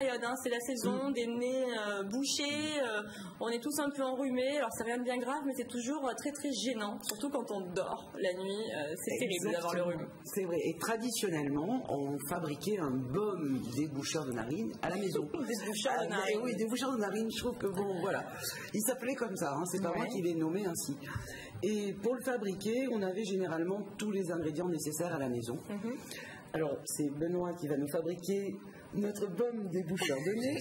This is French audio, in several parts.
Hein, c'est la saison des nez bouchés, on est tous un peu enrhumés, alors c'est rien de bien grave, mais c'est toujours très très gênant, surtout quand on dort la nuit, c'est terrible d'avoir le rhume. C'est vrai, et traditionnellement, on fabriquait un baume déboucheur de narines à la maison. Déboucheur de narines. Oui, déboucheur de narines, je trouve que bon, voilà. Il s'appelait comme ça, hein, c'est pas moi qui l'ai nommé ainsi. Et pour le fabriquer, on avait généralement tous les ingrédients nécessaires à la maison. Alors, c'est Benoît qui va nous fabriquer notre baume déboucheur de nez.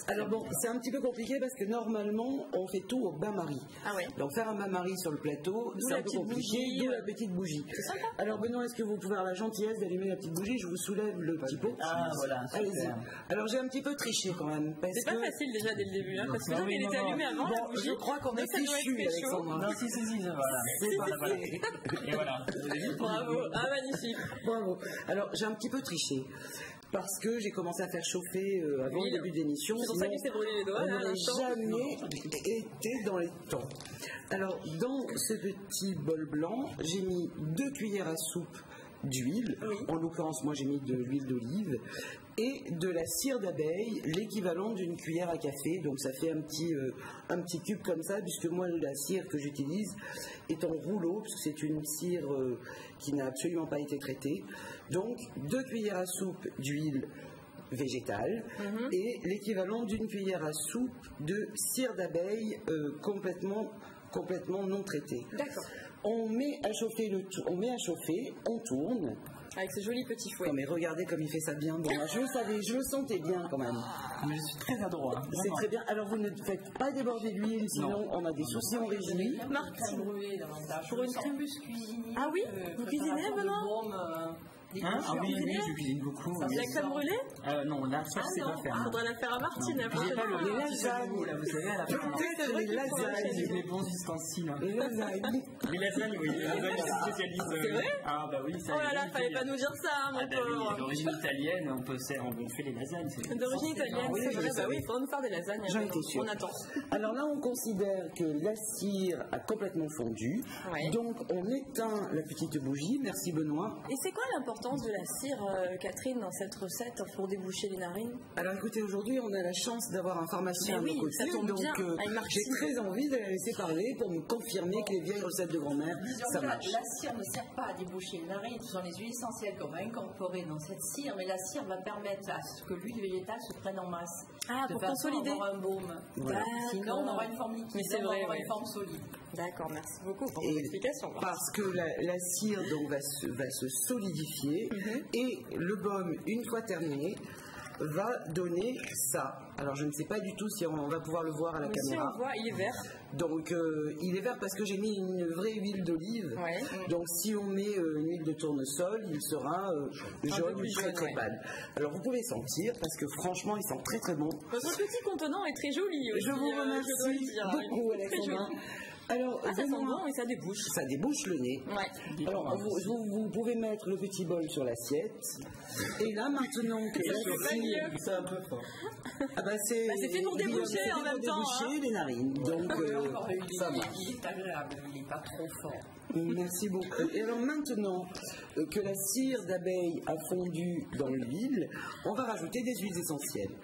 Alors bon, c'est un petit peu compliqué parce que normalement, on fait tout au bain-marie. Ah ouais. Donc faire un bain-marie sur le plateau, c'est un peu compliqué, d'où la petite bougie. C'est sympa. Alors Benoît, est-ce que vous pouvez avoir la gentillesse d'allumer la petite bougie? Je vous soulève le petit pot. Ah voilà, allez-y. Alors j'ai un petit peu triché quand même. C'est pas facile déjà dès le début, hein, parce que il était allumé avant la bougie. Je crois qu'on est fichu, Alexandre. Non, si, voilà. Et voilà. Bravo, ah magnifique. Bravo. Alors j'ai un petit peu triché. Parce que j'ai commencé à faire chauffer avant le début de l'émission. C'est pour ça qu'il s'est brûlé les doigts. On n'aurait jamais été dans les temps. Alors, dans ce petit bol blanc, j'ai mis 2 cuillères à soupe d'huile. En l'occurrence, moi, j'ai mis de l'huile d'olive et de la cire d'abeille, l'équivalent d'une cuillère à café. Donc, ça fait un petit cube comme ça, puisque moi, la cire que j'utilise est en rouleau, puisque c'est une cire qui n'a absolument pas été traitée. Donc, 2 cuillères à soupe d'huile végétale et l'équivalent d'une cuillère à soupe de cire d'abeille complètement non traitée. D'accord. On met à chauffer, on tourne. Avec ce joli petit fouet. Non mais regardez comme il fait ça bien. Bon, je le sentais bien quand même. Je suis très adroit. C'est très bien. Alors vous ne faites pas déborder l'huile, sinon on a des soucis en régie. Martine, pour une crème cuisinier. Ah oui, vous cuisinez vraiment? Ah oui, je cuisine beaucoup. La crème brûlée? Non, là, ça, c'est pas faire. Faudrait la faire à Martine. J'ai pas le lasagnes, là, vous savez, à la fin. Les lasagnes. Les bons ustensiles. Les lasagnes. Les lasagnes, oui. Les lasagnes spécialisées. C'est vrai? Ah bah oui, ça. Oh là là, fallait pas nous dire ça, mon pauvre. D'origine italienne, on fait les lasagnes. D'origine italienne, c'est vrai. Bah oui, il faudra nous faire des lasagnes. J'en étais sûre. On attend. Alors là, on considère que la cire a complètement fondu. Donc, on éteint la petite bougie. Merci, Benoît. Et c'est quoi l'importance de la cire, Catherine, dans cette recette pour déboucher les narines? Alors écoutez, aujourd'hui on a la chance d'avoir un pharmacien à nos côtés, ça tombe donc bien, j'ai très envie de la laisser parler pour me confirmer que les vieilles recettes de grand-mère, ça marche. La cire ne sert pas à déboucher les narines, ce sont les huiles essentielles qu'on va incorporer dans cette cire, mais la cire va permettre à ce que l'huile végétale se prenne en masse. Ah, pour consolider. Avoir un baume. Voilà. Sinon on aura une forme liquide, mais c'est vrai, on aura une forme solide. D'accord, merci beaucoup pour votre explication. Parce que la cire donc, va se solidifier et le baume, une fois terminé, va donner ça. Alors je ne sais pas du tout si on va pouvoir le voir à la caméra. Si on voit, il est vert. Donc il est vert parce que j'ai mis une vraie huile d'olive. Donc si on met une huile de tournesol, il sera jaune, très très pâle. Alors vous pouvez sentir parce que franchement il sent très très bon. Votre petit contenant est très joli aussi. Je vous remercie beaucoup, Alexandra. Alors, ça sent bon et ça débouche. Ça débouche le nez. Alors, vous pouvez mettre le petit bol sur l'assiette. Et là, maintenant que la cire... C'est un peu fort. Ah bah c'est fait pour déboucher en même temps. Déboucher les narines. Donc, ça va. Il est agréable, il n'est pas trop fort. Merci beaucoup. Et alors maintenant que la cire d'abeille a fondu dans l'huile, on va rajouter des huiles essentielles.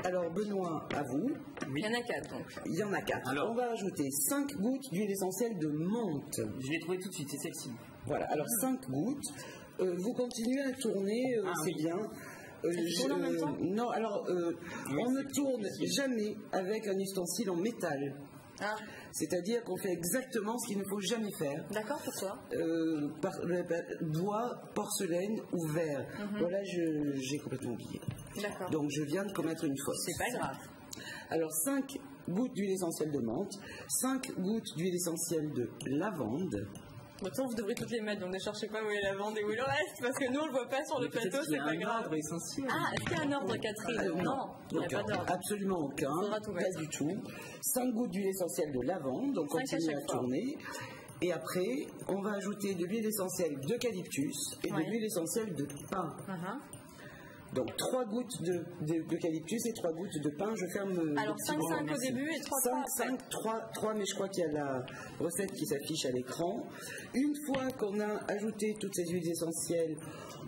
Alors Benoît, à vous. Il y en a 4 donc. Il y en a 4. Alors, on va ajouter 5 gouttes d'huile essentielle de menthe. Je l'ai trouvé tout de suite, c'est celle-ci. Voilà, alors 5 gouttes. Vous continuez à tourner, c'est bien. Non, alors on ne tourne jamais avec un ustensile en métal. C'est-à-dire qu'on fait exactement ce qu'il ne faut jamais faire. D'accord, pourquoi bois, porcelaine ou verre. Voilà, j'ai complètement oublié. D'accord. Donc je viens de commettre une faute. C'est pas grave. Alors 5 gouttes d'huile essentielle de menthe, 5 gouttes d'huile essentielle de lavande. Maintenant, vous devrez toutes les mettre, donc ne cherchez pas où est la lavande et où est le reste, parce que nous, on le voit pas sur le plateau, c'est pas grave. Essentiel. Ah, est-ce qu'il y a un ordre, Catherine? Non, il n'y a pas d'ordre. Absolument aucun, pas du tout. 5 gouttes d'huile essentielle de lavande, donc continue à tourner. Et après, on va ajouter de l'huile essentielle d'eucalyptus et de l'huile essentielle de pin. Donc 3 gouttes d'eucalyptus et 3 gouttes de pin. Je ferme. Alors 5 au début et 3, mais je crois qu'il y a la recette qui s'affiche à l'écran. Une fois qu'on a ajouté toutes ces huiles essentielles,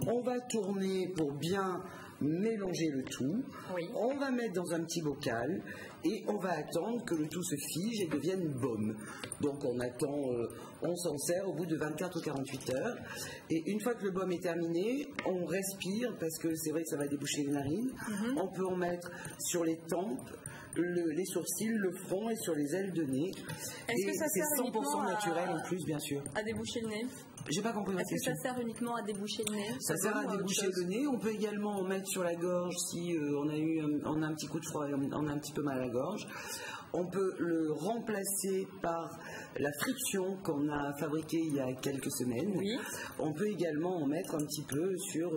on va tourner pour bien mélanger le tout. Oui. On va mettre dans un petit bocal et on va attendre que le tout se fige et devienne baume. Donc on attend, on s'en sert au bout de 24 ou 48 heures. Et une fois que le baume est terminé, on respire parce que c'est vrai que ça va déboucher les narines. On peut en mettre sur les tempes, les sourcils, le front et sur les ailes de nez. Est-ce que ça c'est sert 100% uniquement naturel en plus, bien sûr. à déboucher le nez? J'ai pas compris votre Est-ce que question. ça sert uniquement à déboucher le nez? Ça sert à déboucher le nez. On peut également en mettre sur la gorge si on a un petit coup de froid et on a un petit peu mal à la gorge. On peut le remplacer par la friction qu'on a fabriquée il y a quelques semaines. Oui. On peut également en mettre un petit peu sur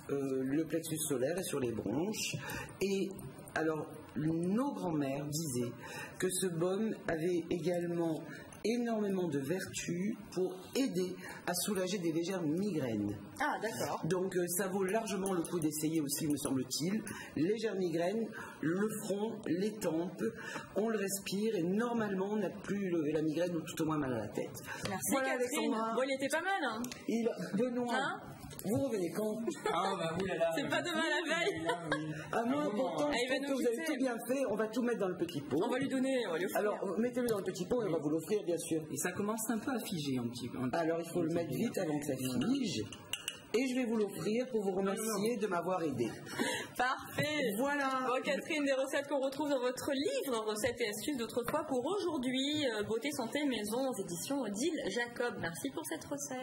le plexus solaire et sur les bronches. Et alors, nos grands-mères disaient que ce baume avait également énormément de vertus pour aider à soulager des légères migraines. Ah, d'accord. Donc ça vaut largement le coup d'essayer aussi, me semble-t-il. Légère migraine, le front, les tempes, on le respire et normalement on n'a plus la migraine ou tout au moins mal à la tête. Merci Voilà, Catherine. Alexandra. Bon, il était pas mal, hein? Benoît, Hein? vous revenez quand? Ah bah oulala. C'est pas demain la veille. Ah moi, pourtant, Ah, il va je trouve nous que vous avez quitter. tout bien fait. On va tout mettre dans le petit pot. On va lui donner, on va lui offrir. Alors, mettez-le dans le petit pot et on va vous l'offrir, bien sûr. Et ça commence un peu à figer un petit peu. Alors, il faut le mettre vite avant que ça fige. Et je vais vous l'offrir pour vous remercier de m'avoir aidé. Parfait. Voilà. Bon, Catherine, des recettes qu'on retrouve dans votre livre, recettes et astuces d'autrefois pour aujourd'hui, beauté, santé, maison, aux éditions Odile Jacob. Merci pour cette recette.